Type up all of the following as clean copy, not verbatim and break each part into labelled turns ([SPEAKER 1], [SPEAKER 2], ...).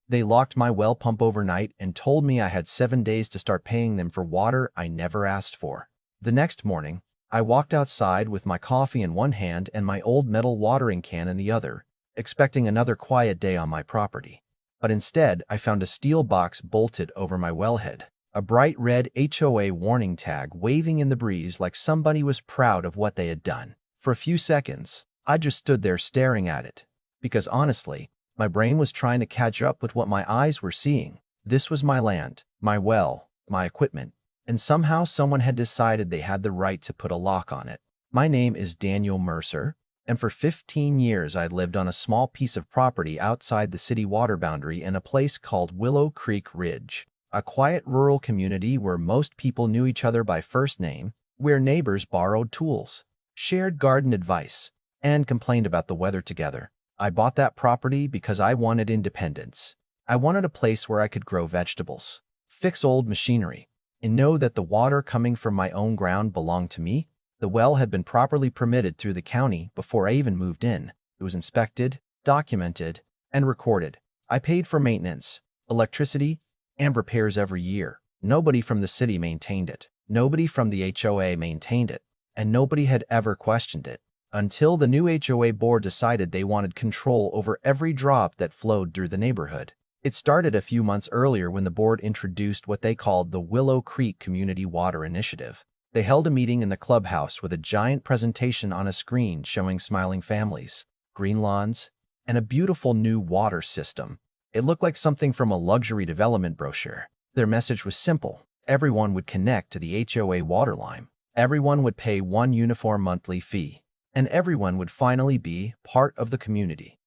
[SPEAKER 1] They locked my well pump overnight and told me I had 7 days to start paying them for water I never asked for. The next morning, I walked outside with my coffee in one hand and my old metal watering can in the other, expecting another quiet day on my property. But instead, I found a steel box bolted over my wellhead, a bright red HOA warning tag waving in the breeze like somebody was proud of what they had done. For a few seconds, I just stood there staring at it, because honestly, my brain was trying to catch up with what my eyes were seeing. This was my land, my well, my equipment, and somehow someone had decided they had the right to put a lock on it. My name is Daniel Mercer, and for 15 years I'd lived on a small piece of property outside the city water boundary in a place called Willow Creek Ridge, a quiet rural community where most people knew each other by first name, where neighbors borrowed tools, shared garden advice, and complained about the weather together. I bought that property because I wanted independence. I wanted a place where I could grow vegetables, fix old machinery, and know that the water coming from my own ground belonged to me. The well had been properly permitted through the county before I even moved in. It was inspected, documented, and recorded. I paid for maintenance, electricity, and repairs every year. Nobody from the city maintained it. Nobody from the HOA maintained it, and nobody had ever questioned it. Until the new HOA board decided they wanted control over every drop that flowed through the neighborhood. It started a few months earlier when the board introduced what they called the Willow Creek Community Water Initiative. They held a meeting in the clubhouse with a giant presentation on a screen showing smiling families, green lawns, and a beautiful new water system. It looked like something from a luxury development brochure. Their message was simple. Everyone would connect to the HOA water line. Everyone would pay one uniform monthly fee, and everyone would finally be part of the community.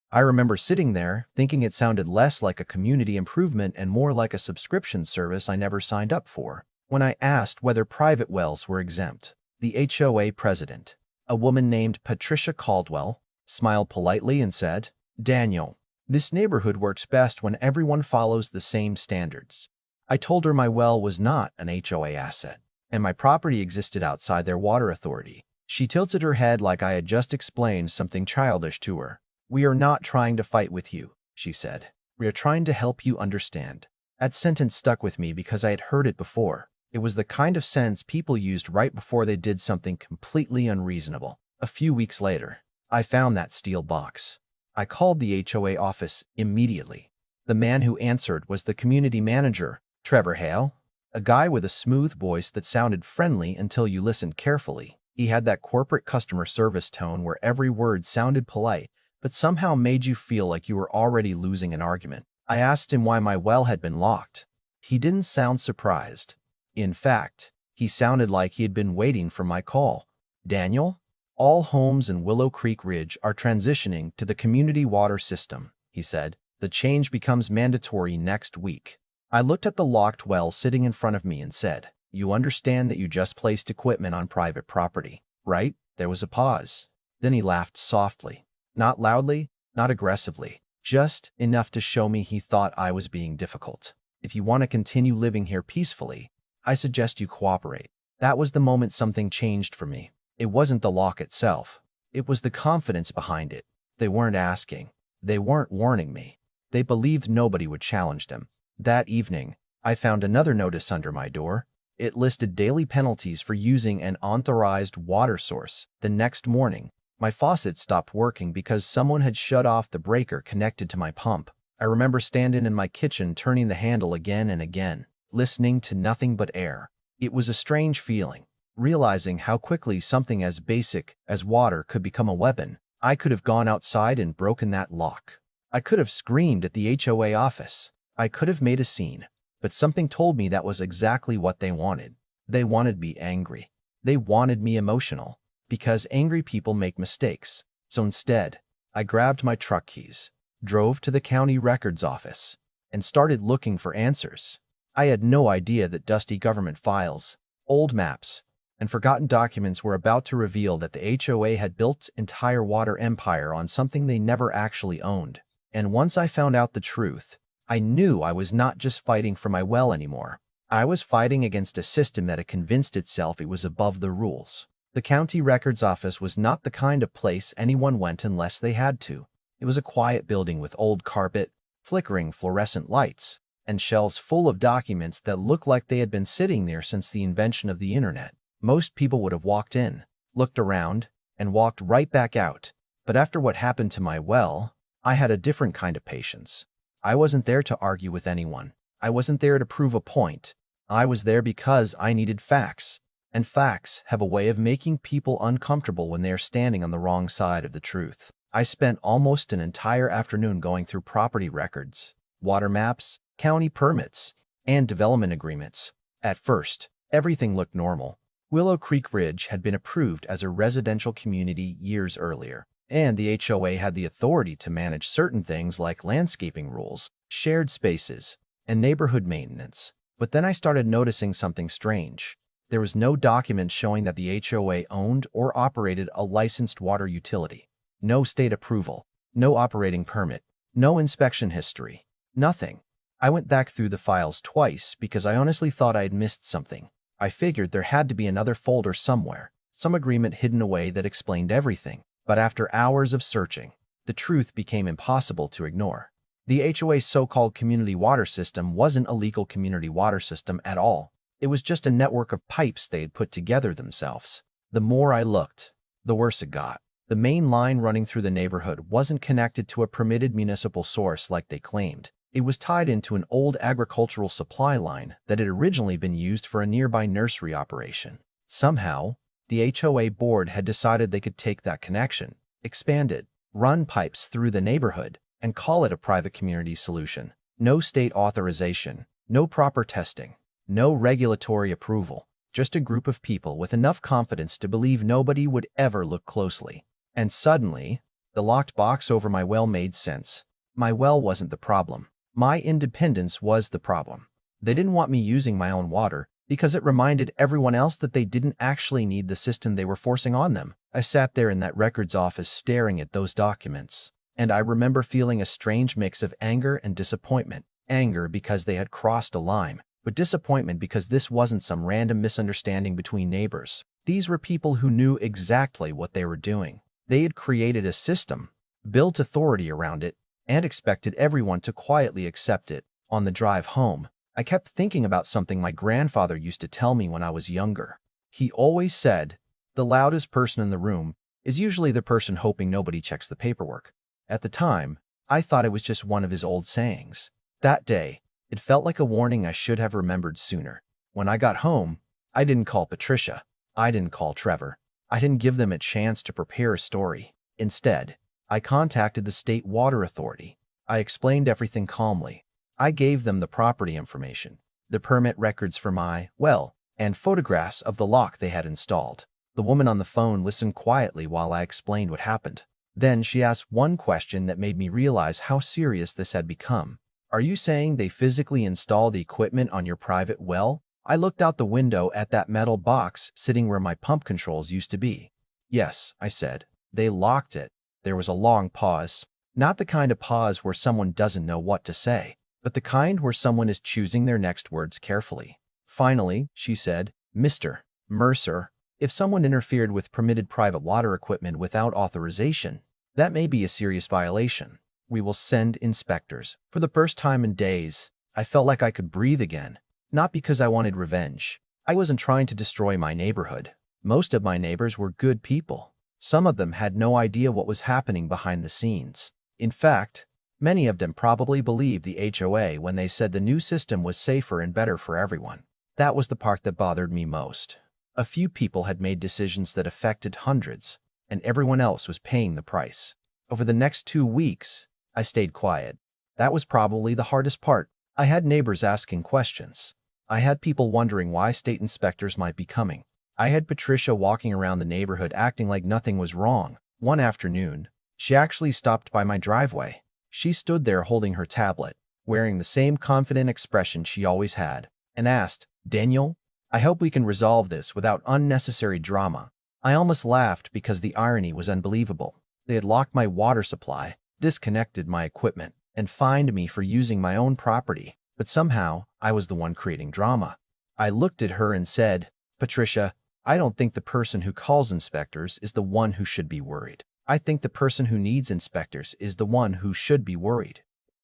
[SPEAKER 1] I remember sitting there thinking it sounded less like a community improvement and more like a subscription service I never signed up for. When I asked whether private wells were exempt, the HOA president, a woman named Patricia Caldwell, smiled politely and said, "Daniel, this neighborhood works best when everyone follows the same standards." I told her my well was not an HOA asset, and my property existed outside their water authority. She tilted her head like I had just explained something childish to her. "We are not trying to fight with you," she said. "We are trying to help you understand." That sentence stuck with me because I had heard it before. It was the kind of sentence people used right before they did something completely unreasonable. A few weeks later, I found that steel box. I called the HOA office immediately. The man who answered was the community manager, Trevor Hale, a guy with a smooth voice that sounded friendly until you listened carefully. He had that corporate customer service tone where every word sounded polite, but somehow made you feel like you were already losing an argument. I asked him why my well had been locked. He didn't sound surprised. In fact, he sounded like he had been waiting for my call. "Daniel, all homes in Willow Creek Ridge are transitioning to the community water system," he said. "The change becomes mandatory next week." I looked at the locked well sitting in front of me and said, "You understand that you just placed equipment on private property, right?" There was a pause. Then he laughed softly. Not loudly, not aggressively, just enough to show me he thought I was being difficult. "If you want to continue living here peacefully, I suggest you cooperate." That was the moment something changed for me. It wasn't the lock itself. It was the confidence behind it. They weren't asking. They weren't warning me. They believed nobody would challenge them. That evening, I found another notice under my door. It listed daily penalties for using an unauthorized water source. The next morning, my faucet stopped working because someone had shut off the breaker connected to my pump. I remember standing in my kitchen turning the handle again and again, listening to nothing but air. It was a strange feeling, realizing how quickly something as basic as water could become a weapon. I could have gone outside and broken that lock. I could have screamed at the HOA office. I could have made a scene, but something told me that was exactly what they wanted. They wanted me angry. They wanted me emotional, because angry people make mistakes. So instead, I grabbed my truck keys, drove to the county records office, and started looking for answers. I had no idea that dusty government files, old maps, and forgotten documents were about to reveal that the HOA had built its entire water empire on something they never actually owned. And once I found out the truth, I knew I was not just fighting for my well anymore. I was fighting against a system that had convinced itself it was above the rules. The county records office was not the kind of place anyone went unless they had to. It was a quiet building with old carpet, flickering fluorescent lights, and shelves full of documents that looked like they had been sitting there since the invention of the internet. Most people would have walked in, looked around, and walked right back out. But after what happened to my well, I had a different kind of patience. I wasn't there to argue with anyone. I wasn't there to prove a point. I was there because I needed facts. And facts have a way of making people uncomfortable when they are standing on the wrong side of the truth. I spent almost an entire afternoon going through property records, water maps, county permits, and development agreements. At first, everything looked normal. Willow Creek Ridge had been approved as a residential community years earlier, and the HOA had the authority to manage certain things like landscaping rules, shared spaces, and neighborhood maintenance. But then I started noticing something strange. There was no document showing that the HOA owned or operated a licensed water utility. No state approval, no operating permit, no inspection history, nothing. I went back through the files twice because I honestly thought I had missed something. I figured there had to be another folder somewhere, some agreement hidden away that explained everything. But after hours of searching, the truth became impossible to ignore. The HOA's so-called community water system wasn't a legal community water system at all. It was just a network of pipes they had put together themselves. The more I looked, the worse it got. The main line running through the neighborhood wasn't connected to a permitted municipal source like they claimed. It was tied into an old agricultural supply line that had originally been used for a nearby nursery operation. Somehow, the HOA board had decided they could take that connection, expand it, run pipes through the neighborhood, and call it a private community solution. No state authorization, no proper testing, no regulatory approval, just a group of people with enough confidence to believe nobody would ever look closely. And suddenly, the locked box over my well made sense. My well wasn't the problem. My independence was the problem. They didn't want me using my own water because it reminded everyone else that they didn't actually need the system they were forcing on them. I sat there in that records office staring at those documents, and I remember feeling a strange mix of anger and disappointment. Anger because they had crossed a line, but disappointment because this wasn't some random misunderstanding between neighbors. These were people who knew exactly what they were doing. They had created a system, built authority around it, and expected everyone to quietly accept it. On the drive home, I kept thinking about something my grandfather used to tell me when I was younger. He always said, the loudest person in the room is usually the person hoping nobody checks the paperwork. At the time, I thought it was just one of his old sayings. That day, it felt like a warning I should have remembered sooner. When I got home, I didn't call Patricia. I didn't call Trevor. I didn't give them a chance to prepare a story. Instead, I contacted the state water authority. I explained everything calmly. I gave them the property information, the permit records for my well, and photographs of the lock they had installed. The woman on the phone listened quietly while I explained what happened. Then she asked one question that made me realize how serious this had become. Are you saying they physically installed the equipment on your private well? I looked out the window at that metal box sitting where my pump controls used to be. Yes, I said. They locked it. There was a long pause. Not the kind of pause where someone doesn't know what to say, but the kind where someone is choosing their next words carefully. Finally, she said, Mr. Mercer, if someone interfered with permitted private water equipment without authorization, that may be a serious violation. We will send inspectors. For the first time in days, I felt like I could breathe again. Not because I wanted revenge. I wasn't trying to destroy my neighborhood. Most of my neighbors were good people. Some of them had no idea what was happening behind the scenes. In fact, many of them probably believed the HOA when they said the new system was safer and better for everyone. That was the part that bothered me most. A few people had made decisions that affected hundreds, and everyone else was paying the price. Over the next 2 weeks, I stayed quiet. That was probably the hardest part. I had neighbors asking questions. I had people wondering why state inspectors might be coming. I had Patricia walking around the neighborhood acting like nothing was wrong. One afternoon, she actually stopped by my driveway. She stood there holding her tablet, wearing the same confident expression she always had, and asked, Daniel, I hope we can resolve this without unnecessary drama. I almost laughed because the irony was unbelievable. They had locked my water supply, disconnected my equipment, and fined me for using my own property, but somehow I was the one creating drama. I looked at her and said, Patricia, I don't think the person who calls inspectors is the one who should be worried. I think the person who needs inspectors is the one who should be worried.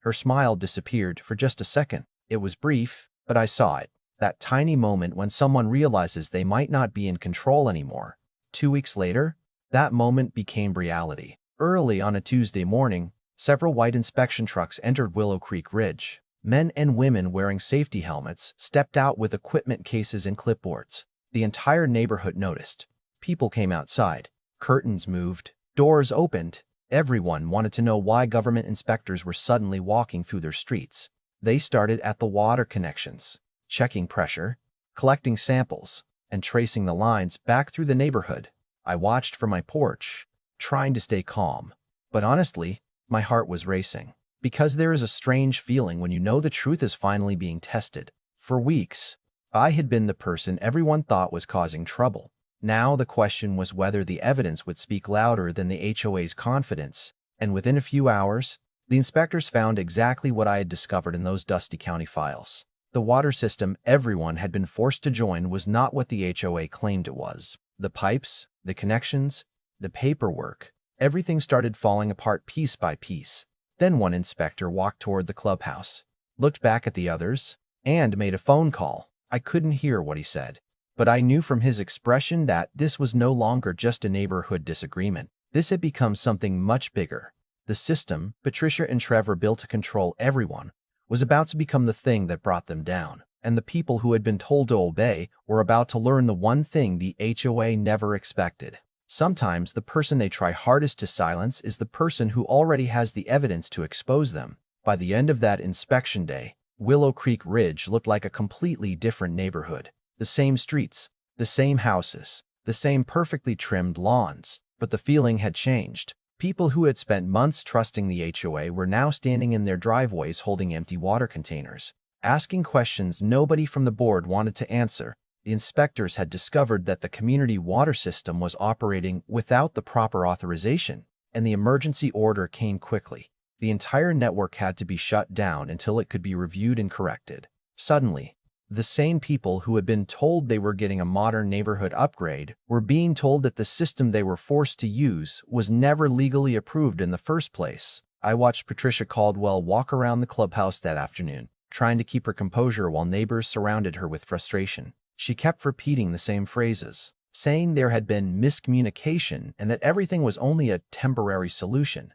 [SPEAKER 1] Her smile disappeared for just a second. It was brief, but I saw it. That tiny moment when someone realizes they might not be in control anymore. 2 weeks later, that moment became reality. Early on a Tuesday morning, several white inspection trucks entered Willow Creek Ridge. Men and women wearing safety helmets stepped out with equipment cases and clipboards. The entire neighborhood noticed. People came outside. Curtains moved. Doors opened. Everyone wanted to know why government inspectors were suddenly walking through their streets. They started at the water connections, checking pressure, collecting samples, and tracing the lines back through the neighborhood. I watched from my porch, trying to stay calm. But honestly, my heart was racing. Because there is a strange feeling when you know the truth is finally being tested. For weeks, I had been the person everyone thought was causing trouble. Now the question was whether the evidence would speak louder than the HOA's confidence, and within a few hours, the inspectors found exactly what I had discovered in those dusty county files. The water system everyone had been forced to join was not what the HOA claimed it was. The pipes, the connections, the paperwork, everything started falling apart piece by piece. Then one inspector walked toward the clubhouse, looked back at the others, and made a phone call. I couldn't hear what he said, but I knew from his expression that this was no longer just a neighborhood disagreement. This had become something much bigger. The system Patricia and Trevor built to control everyone was about to become the thing that brought them down, and the people who had been told to obey were about to learn the one thing the HOA never expected. Sometimes the person they try hardest to silence is the person who already has the evidence to expose them. By the end of that inspection day, Willow Creek Ridge looked like a completely different neighborhood. The same streets, the same houses, the same perfectly trimmed lawns, but the feeling had changed. People who had spent months trusting the HOA were now standing in their driveways holding empty water containers, asking questions nobody from the board wanted to answer. The inspectors had discovered that the community water system was operating without the proper authorization, and the emergency order came quickly. The entire network had to be shut down until it could be reviewed and corrected. Suddenly, the same people who had been told they were getting a modern neighborhood upgrade were being told that the system they were forced to use was never legally approved in the first place. I watched Patricia Caldwell walk around the clubhouse that afternoon, trying to keep her composure while neighbors surrounded her with frustration. She kept repeating the same phrases, saying there had been miscommunication and that everything was only a temporary solution.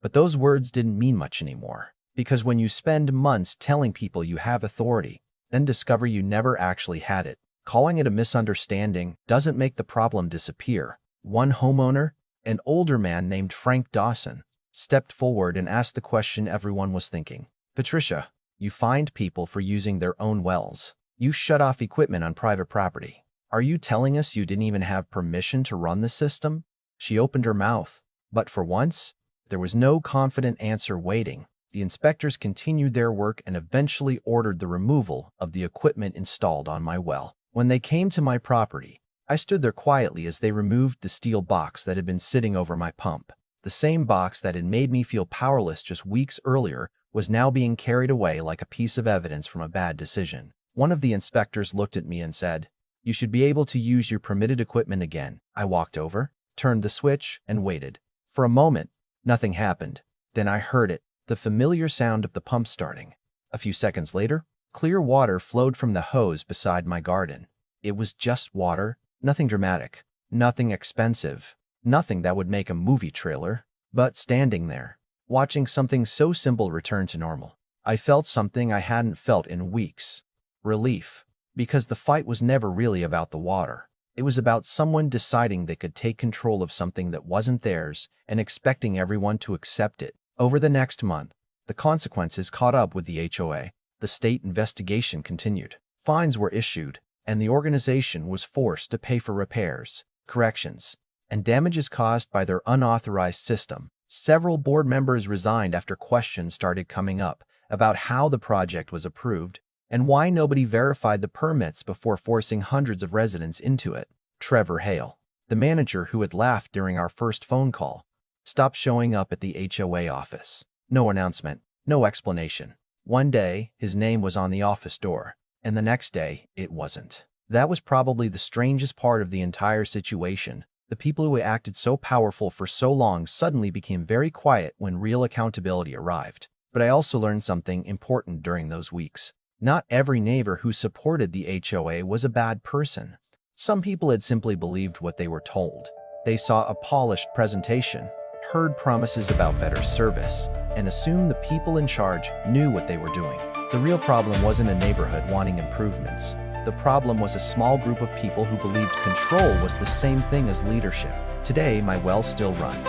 [SPEAKER 1] But those words didn't mean much anymore, because when you spend months telling people you have authority, then discover you never actually had it, calling it a misunderstanding doesn't make the problem disappear. One homeowner, an older man named Frank Dawson, stepped forward and asked the question everyone was thinking. "Patricia, you fined people for using their own wells. You shut off equipment on private property. Are you telling us you didn't even have permission to run the system?" She opened her mouth, but for once, there was no confident answer waiting. The inspectors continued their work and eventually ordered the removal of the equipment installed on my well. When they came to my property, I stood there quietly as they removed the steel box that had been sitting over my pump. The same box that had made me feel powerless just weeks earlier was now being carried away like a piece of evidence from a bad decision. One of the inspectors looked at me and said, "You should be able to use your permitted equipment again." I walked over, turned the switch, and waited. For a moment, nothing happened. Then I heard it, the familiar sound of the pump starting. A few seconds later, clear water flowed from the hose beside my garden. It was just water, nothing dramatic, nothing expensive, nothing that would make a movie trailer. But standing there, watching something so simple return to normal, I felt something I hadn't felt in weeks. Relief. Because the fight was never really about the water. It was about someone deciding they could take control of something that wasn't theirs and expecting everyone to accept it. Over the next month, the consequences caught up with the HOA. The state investigation continued. Fines were issued, and the organization was forced to pay for repairs, corrections, and damages caused by their unauthorized system. Several board members resigned after questions started coming up about how the project was approved and why nobody verified the permits before forcing hundreds of residents into it. Trevor Hale, the manager who had laughed during our first phone call, stopped showing up at the HOA office. No announcement, no explanation. One day, his name was on the office door, and the next day, it wasn't. That was probably the strangest part of the entire situation. The people who acted so powerful for so long suddenly became very quiet when real accountability arrived. But I also learned something important during those weeks. Not every neighbor who supported the HOA was a bad person. Some people had simply believed what they were told. They saw a polished presentation, heard promises about better service, and assumed the people in charge knew what they were doing. The real problem wasn't a neighborhood wanting improvements. The problem was a small group of people who believed control was the same thing as leadership. Today, my well still runs.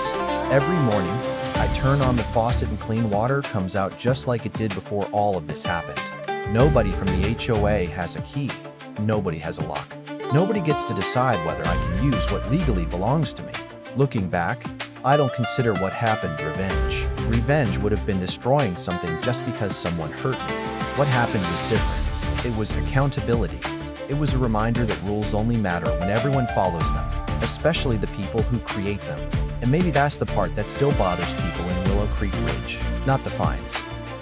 [SPEAKER 1] Every morning, I turn on the faucet and clean water comes out just like it did before all of this happened. Nobody from the HOA has a key. Nobody has a lock. Nobody gets to decide whether I can use what legally belongs to me. Looking back, I don't consider what happened revenge. Revenge would have been destroying something just because someone hurt me. What happened was different. It was accountability. It was a reminder that rules only matter when everyone follows them, especially the people who create them. And maybe that's the part that still bothers people in Willow Creek Ridge. Not the fines,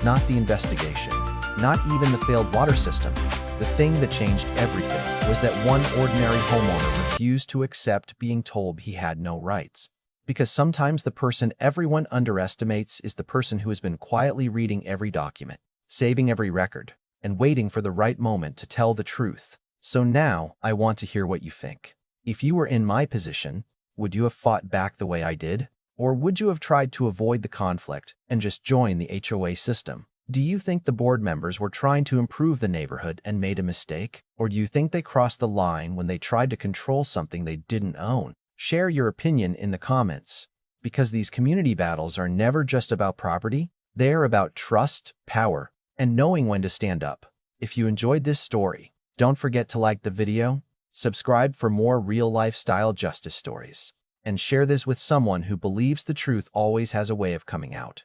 [SPEAKER 1] not the investigation, not even the failed water system. The thing that changed everything was that one ordinary homeowner refused to accept being told he had no rights. Because sometimes the person everyone underestimates is the person who has been quietly reading every document, saving every record, and waiting for the right moment to tell the truth. So now, I want to hear what you think. If you were in my position, would you have fought back the way I did? Or would you have tried to avoid the conflict and just join the HOA system? Do you think the board members were trying to improve the neighborhood and made a mistake? Or do you think they crossed the line when they tried to control something they didn't own? Share your opinion in the comments. Because these community battles are never just about property, they are about trust, power, and knowing when to stand up. If you enjoyed this story, don't forget to like the video, subscribe for more real lifestyle justice stories, and share this with someone who believes the truth always has a way of coming out.